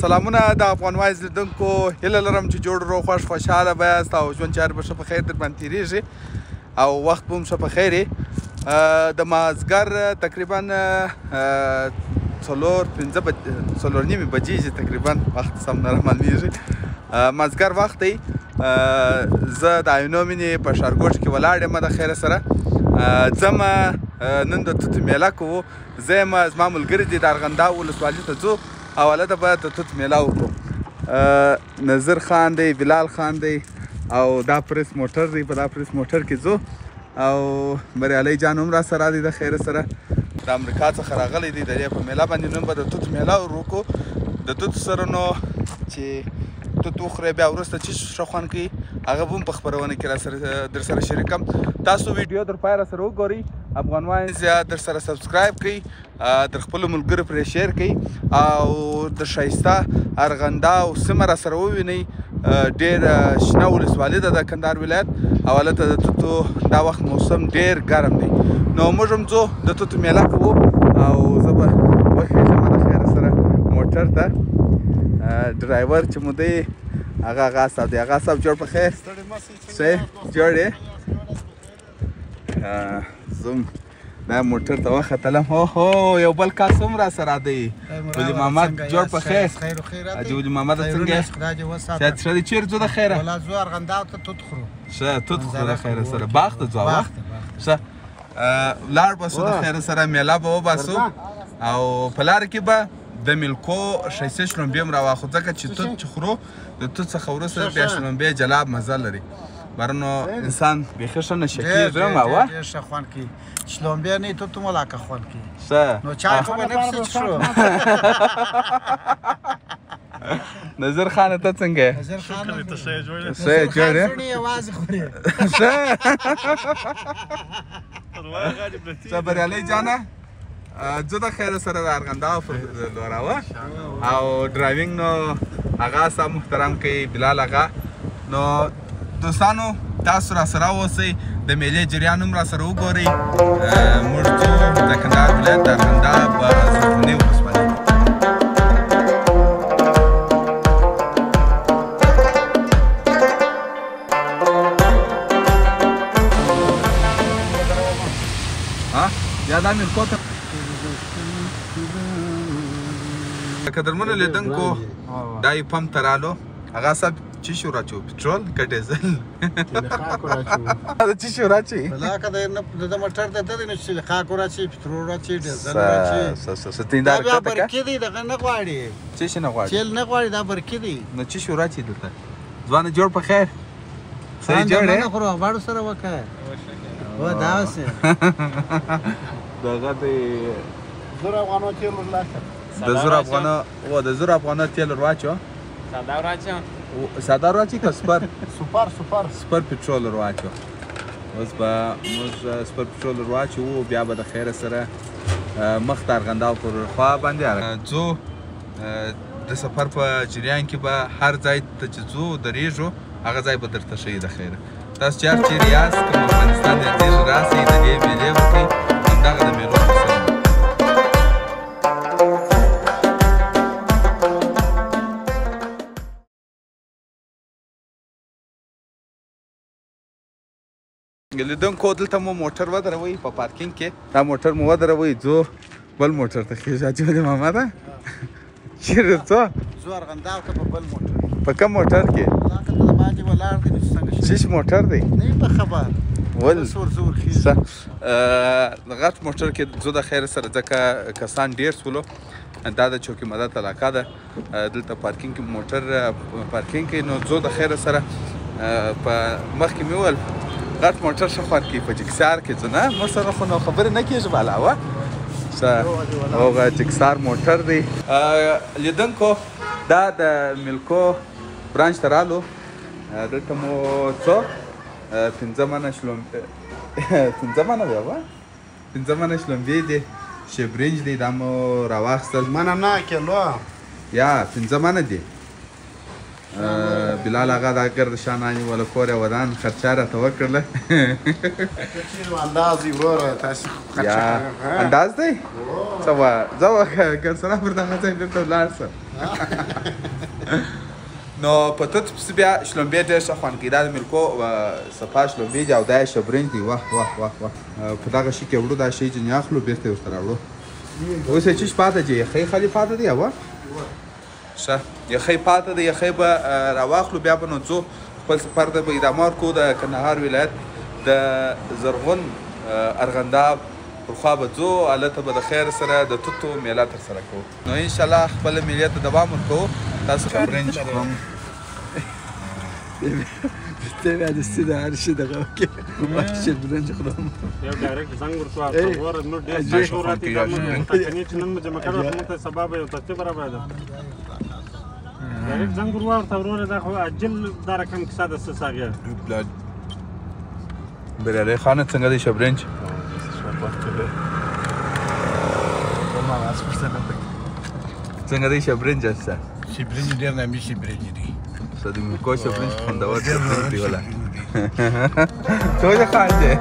سلامونه د افغان وایز لیدونکو هیله لرم چې جوړ روغ خوښ خوشحاله به یاست او ژوند چارې به ښه په خیر در باندې تېرېږي او وخت به هم ښه په خیر وي. د مازدیګر تقریبا 4:30 بجې تقریبا وخت سم نه رامعلومېږي. مازدیګر وخت دی. زه د عینو مینې په ښارګوټ کې ولاړ یم د خیره سره. ځم نن د توت میله کوو. زه یم زما ملګري دي د ارغنداو ولسوالۍ ته ځو او هلته به د توت میله وکړو. نظر خان دی، بلال خان دی او دا پریس موټر دی. په دا پریس موټر کې ځو او بریالی جان هم را سره دی د خیره سره. د امریکا څخه راغلی دی. د دې په میله باندې نن به د توت میله وکړو. د توت سره نو چې توت وخورئ بیا وروسته چې ښه خوند کوي هغه به هم په خپرونه کې در سره شریکم. تاسو ویډیو در پای را سره وګورئ. افغان وایز در سره سبسکرایب کړئ، در خپلو ملګرو پرې شیر کړئ او د ښایسته ارغنداو سیمه را سره ووینئ. ډېر شنه ولسوالي ده د کندهار ولایت او هلته د توتو دا وخت موسم ډېر ګرم دی. نو موږ هم ځو د توتو میله کوو او زه به وخېږم د خیره سره موټر ته. ډرایور چې مو دی هغه آغا صاحب دی. آغا صاحب جوړ په خیر؟ ښه جوړ یې؟ زم دا موټر ته وختلم. اوهو یو بل کس هم را سره دی. ولي محمد جوړ په خیر؟ حاجي ولي محمد څنګه یې؟ صحت ښه دی؟ چېرې ځو د خیره؟ والله ځو ارغنداو ته توت خورو. ښه توت خورو د خیره سره. باغ ته ځو؟ ښه لاړ به سو د خیره سره میله به وباسو او په لاره کې به د میلکو ښایسته شلومبې هم راواخلو ځکه چې توت چې خورو د توت څخه وروسته بیا شلومبې جلاب مزه لري. برنو انسان بیخي ښه نشه کېږي هم اوه ډېر ښه خوند کوي. شلومبې نه توت هم ولاکه خوند کوي. ښه نو چای خو به نه پسې څښو. نظر خانه ته څنګه یې؟ نظر خان ښه یې جوړ یې؟ یوازې خوري. ښه ښه بریالی جانه زه د خیره سره د ارغنداو پر لوراوه او ډرایوینګ نو آغا صاحب محترم کوي، بلال آغا. نو دوستانو تاسو را سره اوسئ، د میلې جریان هم را سره وګورئ. موږ ځو د کندهار ولایت د ارغنداب په زرغونې ولسوالۍ. یا دا میلکو ته قدرمنو لیدونکو دا یې پمپ ته رالو. آغا صاحب چی شو راچو؟ پټرول که ډیزل؟ د چی شو راچی؟ بلاکه د موټر د دې نه چې خاکو راچی، پټرول راچی، ډیزل راچی. ستیندار دا بیا برکې دی، دغه نه غواړي. څه شي نه غواړي؟ تیل نه غواړي، دا برکې دی. نو چی شو راچی دلته؟ ځوانه جوړ په خیر؟ صحیح جوړ یې؟ نه خورو غواړو سره وکړه. و دا اوسې دغه دی 1000 افغانو تیل ورلاکه. د 1000 افغانو تیل ورواچو؟ ساده ورواچو؟ ساده ورواچي که سپر؟ سپر پټرول ورواچو. اوس به موږ سپر پټرول ورواچو بیا به د خیره سره مخ ته ارغنداو پر خوا باندې ځو. د سفر په جریان کې به هر ځای ته چې ځو درېږو هغه ځای به درته ښیي د خیره. تاسو چې هر چېرې یاست کوم افغانستان نږدې راسئ د دې میلې وکړئ. همدغه د میلو کیسه لیدونکو دلته مو موټر ودروئ په پارکینګ کې. دا موټر مو ودروئ ځو بل موټر ته خېږه. حاجي ولي محمده چېرې ځو؟ ځو ارغنداو ته په بل موټر. په کوم موټر کې؟ بلاکه ته د باندې ولاړ دی چې څنګه شي. چیش موټر دی؟ نه یم په خبر. ول زور خېږي. غټ موټر کې ځو د خیر سره ځکه کسان ډېر سولو. دا د چوکي مدد علاقه ده. دلته پارکینګ کې موټر پارکینګ کوي. نو ځو د خیر سره په مخکې مې وویل غټ موټر ښه خوند کوي. په جکسار کې ځو نه موږ سره خو نو خبرې نه کېږي علاوه. هغه جکسار موټر دی. لیدونکو دا د میلکو برانچ ته رالو. دلته مو څو 5 منه شلومبې 5 منه بیا به 5 منه شلومبې دي، شبرنج دی دا مو راواخیستل. منه نه کیلو یا 5 منه دي. بلال آقا دا ګرد شاناني ولا کور یې ودان خرچه راته وکړله انداز یې وروره تاسو یا انداز دی څه وایه ځه وکړه ګرسنه پر دغه ځای بېرته ولاړ شه نو په توت پسې بیا شلومبې ډېر ښه خوند کوي دا د میلکو صفا شلومبې دي او دا یې شبرنج دی واه واه واه واه په دغه شي کې وړو دا شی ځینې اخلو بېرته یې ورته راوړو اوس یې چیش پاته دی یخی خالي پاته دی اوه ښه یخی پاته دی یخی به راواخلو بیا به نو ځو خپل سفر ته به ادامه ورکړو د کندهار ولایت د زرغون ارغنداب پر خوا به ځو هلته به د خیر سره د توتو میله ترسره کوو نو انشاءالله خپله میلې ته دوام ورکوو تاسو برنج خورم ته بیا د سید هر شي دغه وکړې واښه برنج خورم یو ډایرکټ زنګ ورته ورته نو ډېر ځای راته دا مونږ ته چې نن مې جمع کړو مونږ ته سبب یو ترتیب برابر ده ډایرکټ زنګ ورته ورته دا خو اجل دا رقم کیسه د څه ساګه بریالي خانه څنګه دی شبرنج څنګه دی شبرنج هسته شبرنج ډېر نامي شبرنج دي څه د میلکو شبرنج خوندور شبرنج دی ولا څه خان دی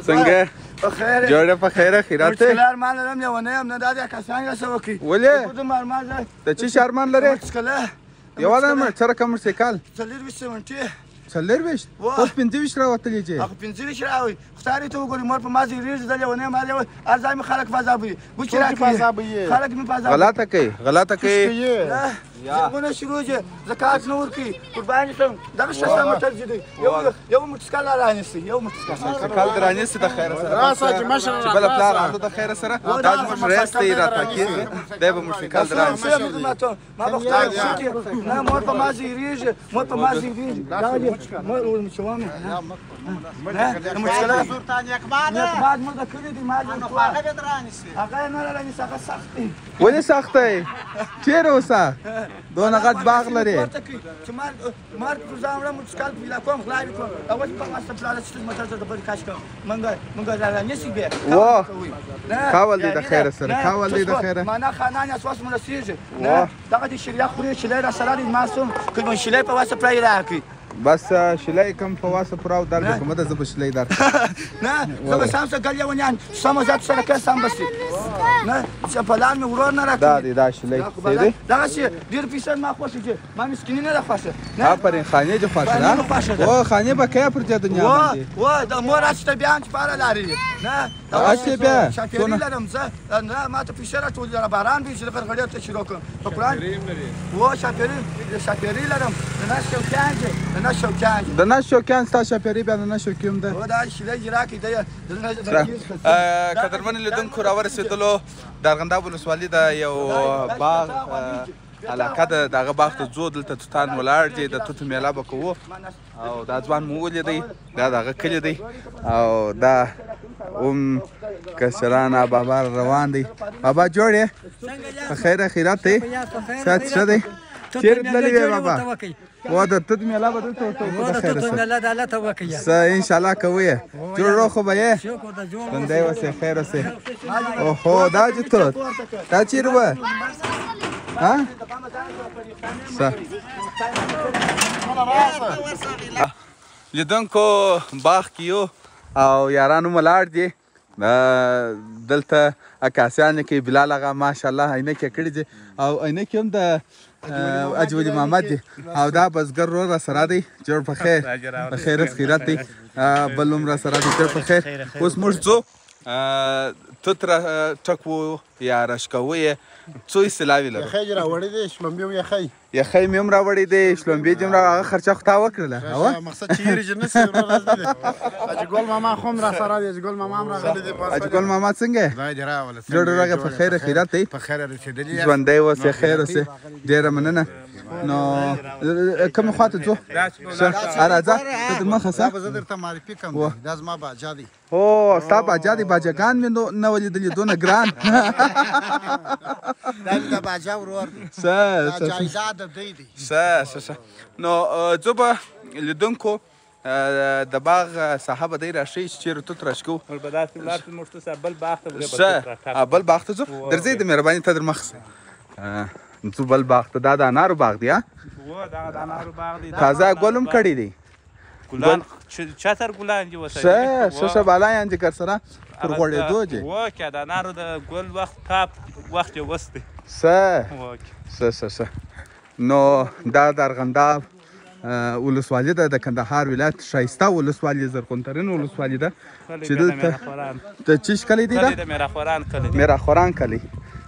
څنګه بخیر جوړه په خیره خیرات ته مشکل ارمان لرم لیونی ام نه دا د کسان څه وکړي ولې خودم ارمان زه د چی شارمان لري مشکل یو دا سره کوم سیکال څلور وسمنټي څلور وشت اوس 25 راوتلې چې هغه 25 راوي ختاري ته وګوري مور په مازی ریز د لیونی ما له ارزامي خلک فازابي ګوچ راکړي خلک می فازابي غلطه کوي زمونه شروع چې زکات نور کی قرباني ته دغه شته متر جدي یو متسکال رانیسي یو متسکال کال درانیسته د خیر سره راسه چې مشر چې بل پلار عنده د خیر سره دا زموږ رئیس ته راته کیږي دا به مشکل درانیسته ما بختار چې نه مور په مازی ریز مور په مازی ریز دا مور مشوامه نه مشکل سلطان اقبال بعد مو د کړی دی ما هغه به درانیسي هغه نه رانیسي هغه سخت دی ولې سخت دی چیرې اوسه دونه غټ باغ لري چې مار ګزامره مشکل پیلا کوم خلای کوم اول په واسطه پلاله چې متر ته بل کاش کوم منګه را نسی به واه کاول دی د خیر سره کاول دی د خیر معنا خانان اساس مرسیږي نه دغه د شریعه خوري چې لري سره د معصوم کوم شلې په واسطه پرای راکې بس شلای کم په واسه پراو در کومه د زب شلای در نه زب سام څه ګل یونیان سم ذات سره که سم بس نه چې په لان مې ورور نه راکې دا شلای دی دا شي ډیر پیسې ما خوښ چې ما مسکینی نه راخوښه نه پرې خانه جو خوښه او خانه به کې پر دنیا باندې و د مور استه بیان چې پاره لري نه اته بیا شاکری لرم زه نه ما ته پیسې راټول لرم باران به چې غړغړې ته شروع کوم په قران و شاکری لرم نه شو د نشوکیان ستا شاپیري بیا د نشوکیم ده دا شیله جرا کې ده قدرمن لیدونکو راورسېدلو د ارغنداب ولسوالي د یو باغ علاقه ده دغه باغ ته ځو دلته توتان ولاړ دي د توتو میله به کوو او دا ځوان مو ولیدی دا دغه کلي دی او دا کشران بابا روان دی بابا جوړ یې په خیره خیرات دی سات شه دی چیرې تللی وې بابا و د توت میله به دلته ورته د خیر سره څه انشاءالله کوي جوړ روخو به یې ژوندی اوسې خیر اوسې اوهو دا چې توت دا چیرې وه لیدونکو باغ کې یو او یارانو ملاړ دي دلته عکاسیان کې بلال آغا ماشاءالله عینکې کړي دي او عینکې هم د اجولي محمد دي او دا بزګر ورور را سره دی جوړ په خیر په خیرت خیرت دی بل هم را سره دی جوړ په خیر اوس موږ ځو توت را ټکوو یا رشکوو یې څو اصطلاحې لرو یخی دې راوړی دی شلومبې هم یخی یخی مې هم راوړی دی شلومبې دې هم هغه خرچه خو تا وکړله مقصد چې یېرې چې نسي اجګل ماما خو هم را سره دی اجګل ماما هم راغلی دی اجګل ماما څنګه خدای دې راوله جوړ راغی په خیر خیرت دی په خیر رسېدلي ژوندی اوسې خیر اوسې ډېره مننه نو کومې خوا ته ځو راځه ته تر مخه دا به زه درته معرفي کوم دا زما باچا دی او ستا باچا دی باچاګان مې نه ولیدلي دونه ګران دا د باچا ورور دی ښه دا جایداد د دی دی ښه نو زه به لیدونکو د باغ صاحب دی راشئ چې چېرې توت راشکو ښه بل باغ ته ځو درځئ د مهرباني ته در مخ ځو بل باغ ته دا د انارو باغ دی تازه ګل هم کړی دی چتر ګلان دي ښه بالایان دي کر سره پر غوړېدو دي وکه د انارو د ګل وخت ټاپ وخت یې وس دی ښه نو دا د ارغنداب ولسوالي ده د کندهار ولایت ښایسته ولسوالي زرغونترین ولسوالي ده چې دلته د چیش کلی دی ده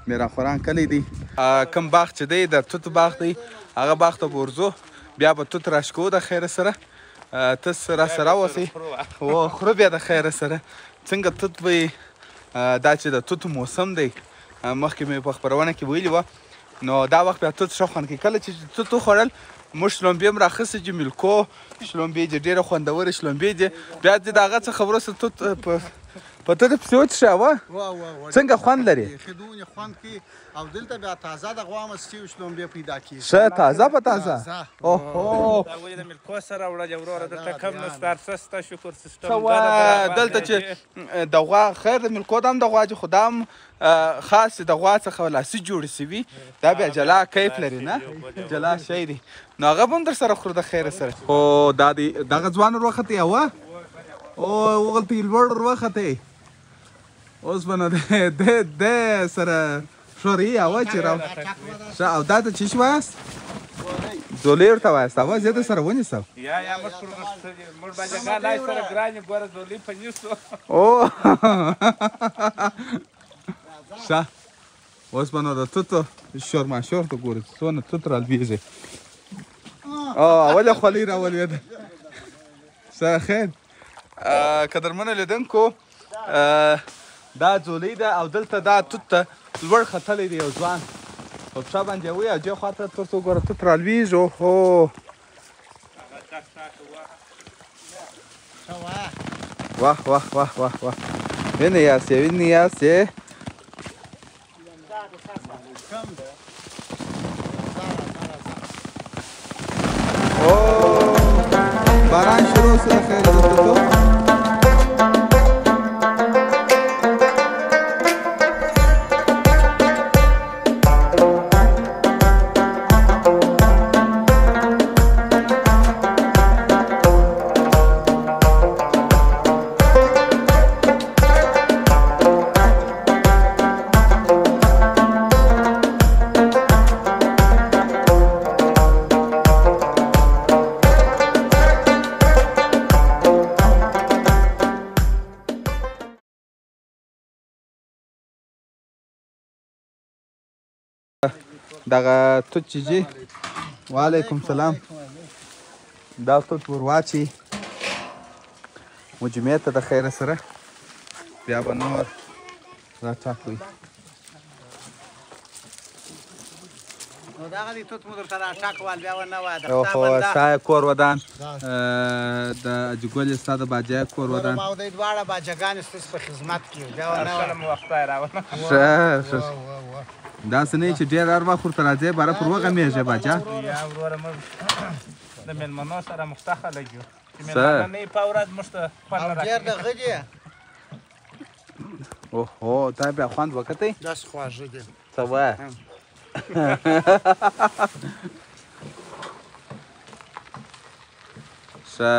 میراخوران کلی دی کوم باغ چې دی د توت باغ دی هغه باغ ته به ورځو بیا به توت راشکو د خیره سره ته را سره اوسئ خورو بیا د خیره سره څنګه توت به دا چې د توت موسم دی مخکې مې په خپرونه کې ویلي وه نو دا وخت بیا توت ښه خوند کوي کله چې توت وخوړل موږ شلومبې هم راخیستې چې ملکو شلومبې دي ډېره خوندورې شلومبې دي بیا دې د هغه څخه وروسته توت په توت پسې وڅښه څنګه خوند لري خدونه خوند کوي او دلته بیا تازه د غوا مستي شلومبې پیدا کېږي ښه تازه په تازه اوهو دا ولې د ملکو سره وړلې وروره دلته کم نشته هر څه شته شکر سیسټم دلته چې د غوا خیر د ملکو دا هم د غوا چې خو دا هم خاص د غوا څخه لاسي جوړې سوي دا بیا جلا کیف لري نه جلا شی دی نو هغه به هم در سره خورو د خیره سره خو دا دی دغه ځوان ور وختې اوه او وغلطې لوړ ور وختې اوس به نو د سره شوري اوه چې راو ښه او دا ته چې وایاست زولې ورته وایاست اوه زه د سره ونیسم یا موږ باندې ګالای سره ګرانې ګوره زولې په نیسو او ښه اوس به نو د توتو شور ماشور ته ګورې څونه توت رالویږي اول خولۍ راولوېده ښه خیر قدرمنو لیدونکو دا ځولۍ ده او دلته دا توت ته لوړ ختلی دی یو ځوان په پښه باندې وی او دې خواته تر څو ګوره توت رالویږي اوهو واه وینې یاستې باران شروع سره خیر دوستو دغه توت چې جي وعلیکم سلام دا توت ور واچي مجموعې ته د خیره سره بیا به نور راټاکوي نو دغه دې توت مو درته راټاکول بیا ونه وایه د اوهو ستا کور ودان د اجګل ستا د باجا کور ودان ما دوی دواړه باجاګانې ستاسو په خدمت کې بیا ونه وایه ښه داسې نه چې ډېر هر وخت ورته راځې باره پر وغمیږې باچا یا وروره موږ د مېلمنو سره مخته خلک یو چې مېلمانه نه وي په ورځ موږ ته خوند نه ډېر دغه دی اوهو تا بیا خوند وکتی داسې خواږه دي څه وایه ښه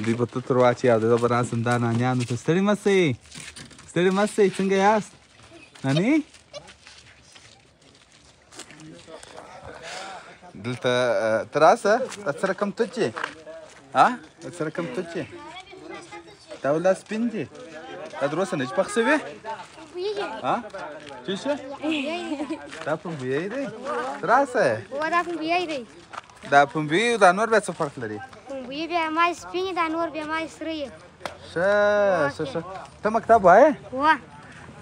دوی به تتر واچي او زه به راسم دا نانیانو ته ستړي مه سئ ستړي مه سئ څنګه یاست ناني دلته ته راسه تا سره کوم توت چې تا سره کوم توت چې دا ولا سپین دي دا در اوسه نه چې پخ سوي څه شي دا پنبویی دی راسه دا پنبویی دی دا پنبویي او دا نور بیا څه فرق لري پنبویي بیا مای سپین دا نور بیا مای سره ښه ته مکتب وایې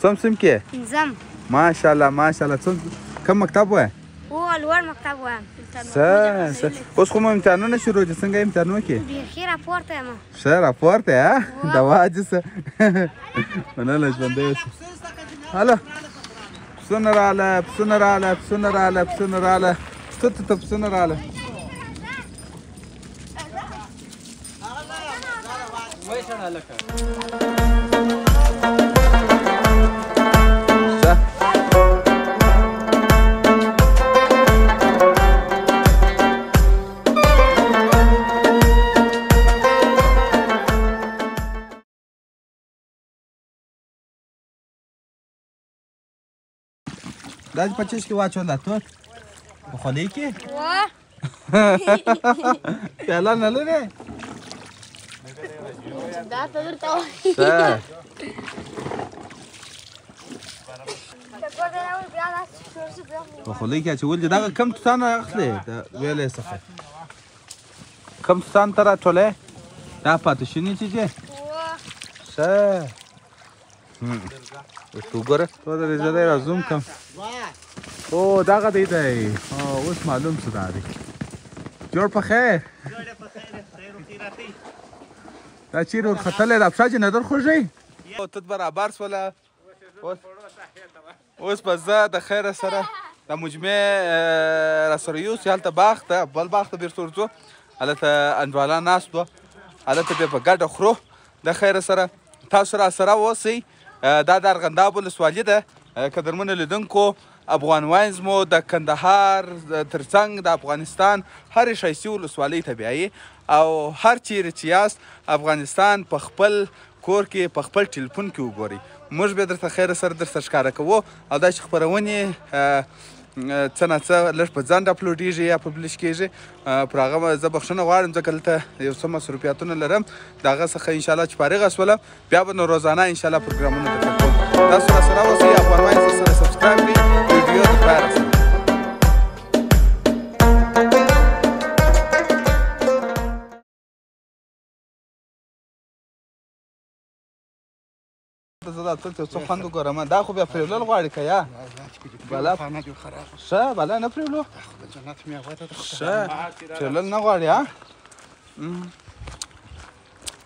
څوم صنف کې پنځم ماشاءالله کوم مکتب وایې لوړ مکتب وایم ښه اوس خو مو امتحانونه شروع دي څنګه امتحانونه کې بیخي راپورته یم ښه راپورته یې د واجب څه مننه ژوندی اوسه هلو پسونه راغله پسونه ستو ته پسونه راغله دا په چیش کې واچوله توت په خولۍ کې پیاله نه لرې دا ته درته په خولۍ کې اچول دي دغه کم توتان اخلې د ویلې څخه کم توتان ته راټولې دا پاتې شوني چې دي ښه اوس وګوره تو د زه را زوم کم او دغه دی اوس معلوم څه دا دی جوړ په خیر دا چیرې ورختلی دا پښه چې نه درخوږئ توت برابر شوله اوس به زه د خیره سره د مجمع راسره یوسو هلته باغ ته بل باغ ته بیرته ورځو هلته انډوالان ناست وه هلته بیا په ګډه خورو د خیره سره تاسو راسره اوسئ دا د ارغنداب ولسوالي ده قدرمنو لیدونکو افغان واینز مو د کندهار ترڅنګ د افغانستان هرې ښایستې ولسوالۍ ته بیایي او هر چیرې چې یاست افغانستان په خپل کور کې په خپل ټلیفون کې وګورئ موږ بیا درته خیره سره درته ښکاره کوو او دا چې خپرونې څه نه څه لږ په ځنډ اپلوډېږي یا پبلش کېږي پر هغه زه بخښنه غواړم ځکه دلته یو څه مصروفیاتونه لرم د هغه څخه انشاءالله چې فارغه شولم بیا به نو روزانه انشاءالله پروګرامونه درته کوم تاسو راسره اوسئ افغان واینز سره سبسکرایب کړئ ویډیو د پاره سره زه دا توت یو څه خوند وګورم دا خو بیا پرېولل غواړي که یا بلا ښه بلا نه پرېولو ښه پرېولل نه غواړي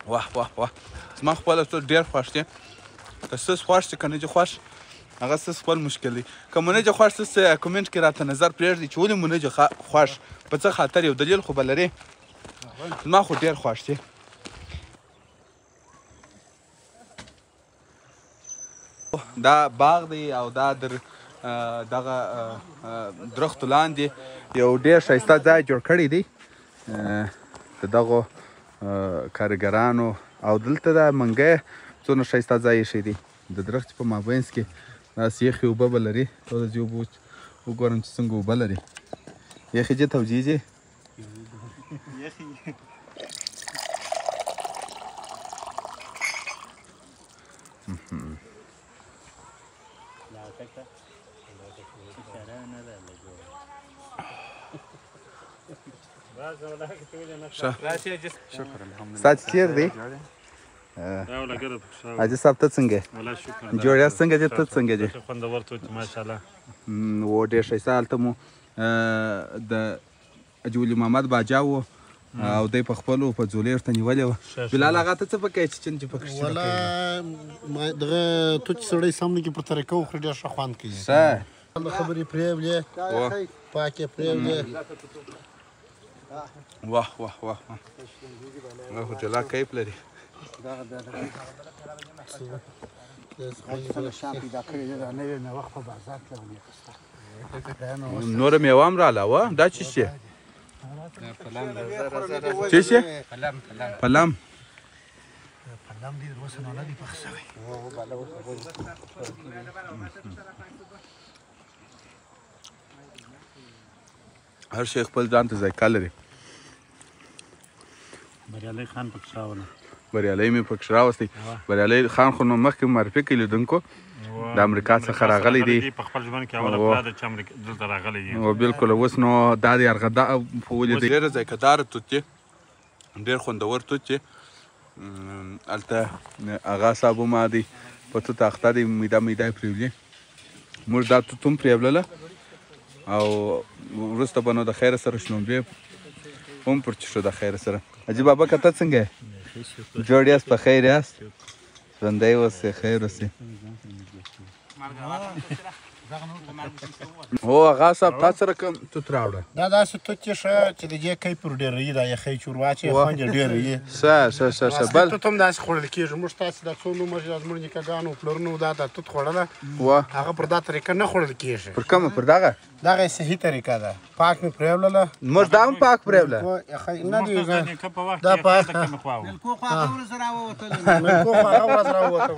واه واه واه زما خپله توت ډېر خوښ دی که ستاسو خوښ دی که نه دي خوښ هغه ستاسو خپل مشکل دی که مو نه دي خوښ ستاسو کمنټ کې راته نظر پرېږدئ چې ولې مو نه دي خوښ په څه خاطر یو دلیل خو به لرې زما خو ډېر خوښ دی دا باغ دی او دا در دغه درختو لاندې یو ډېر ښایسته ځای جوړ کړی دی د دغو کارګرانو او دلته د منګی څونه ښایسته ځای ایښی دی د درخت په مابینځ کې داسې یخې اوبه به لري او د دې اوبو وګورم چې څنګه اوبه لري یخې جې توجیه جې ساعت چیر دی حاجي صاحب ته څنګه جوړ یاست څنګه دي ته څنګه دي خوندور توت ماشاءالله و ډېر ښایسته هلته مو د اجولي محمد باجا و او دی په خپلو په ځولۍ ورته نیولې وه بلال هغه ته څه پکې چې چن چې پکې والله دغه توت سړی سم نه کې پر طریقه وخوري ډېر ښه خوند کوي خبرې پرېولې پاکې پرېولې واه واه واه خو جلا کیف لري نوره میوه هم راله وه دا څه شی څه شی پلم دا هم دې د اوسه نه دي پخ شوی هر شی خپل ځان ته ذایقه لري بریالي خان پکښ راوله بریالي مې پکښ راوستی بریالي خان خو نو مخکې معرفي کړي لیدونکو د امریکا څخه راغلی دی په خپل ژوند کې اوله پلا ده چې امریکا دلته راغلی دی او بالکل اوس نو دا د ارغدا په ولیدې ډېره ذایقهداره توت دی ډېر خوندور توت دی هلته اغا صاحب هم دی په توت اخته دی میده میده یې پرېولي موږ دا توت هم پرېولله او وروسته به نو د خیره سره شلومبې هم پرچښو د خیره سره حاجي بابا که ته څنګه یې جوړ یاست په خیر یاست ژوندی اوسې خیر اوسې هو هغه صاحب تا سره کوم توت راوړه دا داسې توت چې ښه چې د دې کیفر ډېر وي دا یخی چوروا چې خوند یې ډېر وي ښه بل توت هم داسې خوړل کېږي موږ تاسې دا څو نومه چې زموږ نیکهګانو پلرونو دا توت خوړله هغه پر دا طریقه نه خوړل کېږي پر کومه پر دغه دغه یې صحیح طریقه ده پاک مې پرېولله موږ دا هم پاک پرېوله نه دی دا پاک ملکو خو هغه ورځ راووته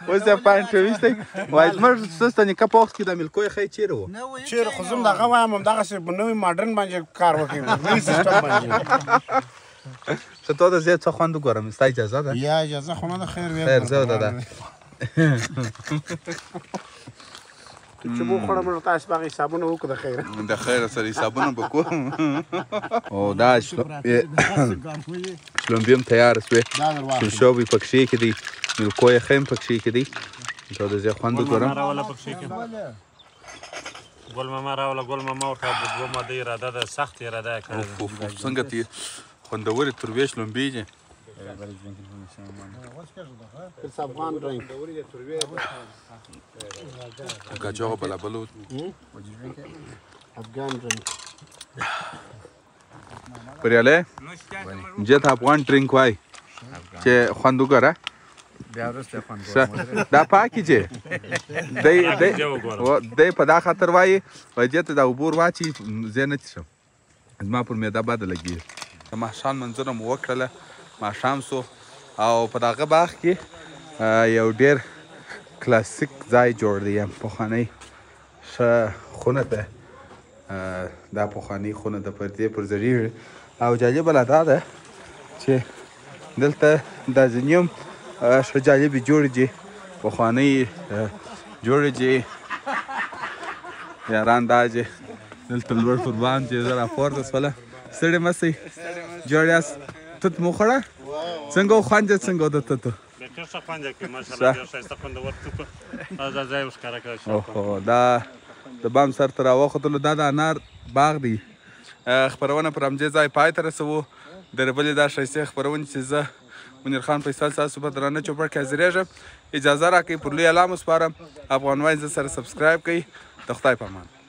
اوس یې پاینټ ویستی وایي زموږ ستاسو نیکه په وخت کې د ملکو یخی چیرې و چیرې خو زه هم دغه وایم همدغسې نوی ماډرن باندې کار وکړي نوي سیسټم باندې ښه تا د زیات څه خوند وګورم ستا اجازه ده یا اجازه خو نه ده خیر زه ده چې مو خوړه موږ تاسې به هغه حسابونه وکړو د خیره د خیره سره حسابونه به کوو او دا شلومبې هم تیاره شوې شلشوبې پکښې کې دي ملکو یخی هم پکښې کې دي تا د زیات خوند وګورم ګل ماما راوله ګل ماما ورته د دوه ماده اراده ده سخت اراده یې کړې ده څنګه تې خوندورې تروې شلومبې دي It's Afghan drink. Gajogo balabalo. Afghan drink. Pariale? Jet Afghan drink why? Che خوند وګوره بیا وروسته خوند دا پاکي چې دی په دا خاطر وایي ته دا اوبه ور واچي زه نه څښم زما پر معده بده لګېږي د ماښام منظره مو وکړله ماښام سو او په دغه باغ کې یو ډېر کلاسیک ځای جوړ دی یم پخوانی ښه خونه ده دا پخواني خونه د پردې پر زړېږي او جالبه لا دا ده چې دلته دا ځینې هم ښه جالبې جوړې دي پخوانۍ جوړې دي یاران دا چې دلته لوړ پر باندې زه راپورته شوله ستړي مه سئ جوړ یاست توت مو خوړه څنګه و خوند یې څنګه و د توتو ډېر ښه خوند یې کوي ماشاءالله ډېر ښایسته خوندور توت دا ځای اوس ښکاره کړی اوهو دا د بام سر ته راوختلو دا د انار باغ دی خپرونه پر همدې ځای پای ته رسوو د بلې دا ښایستې خپرونې چې زه منیر خان فیصل ستاسو په درانه چوپړ کې حاضرېږم اجازه راکړئ پر لوی اعلان وسپارم افغان واین زه سره سبسکرایب کړئ د خدای په امان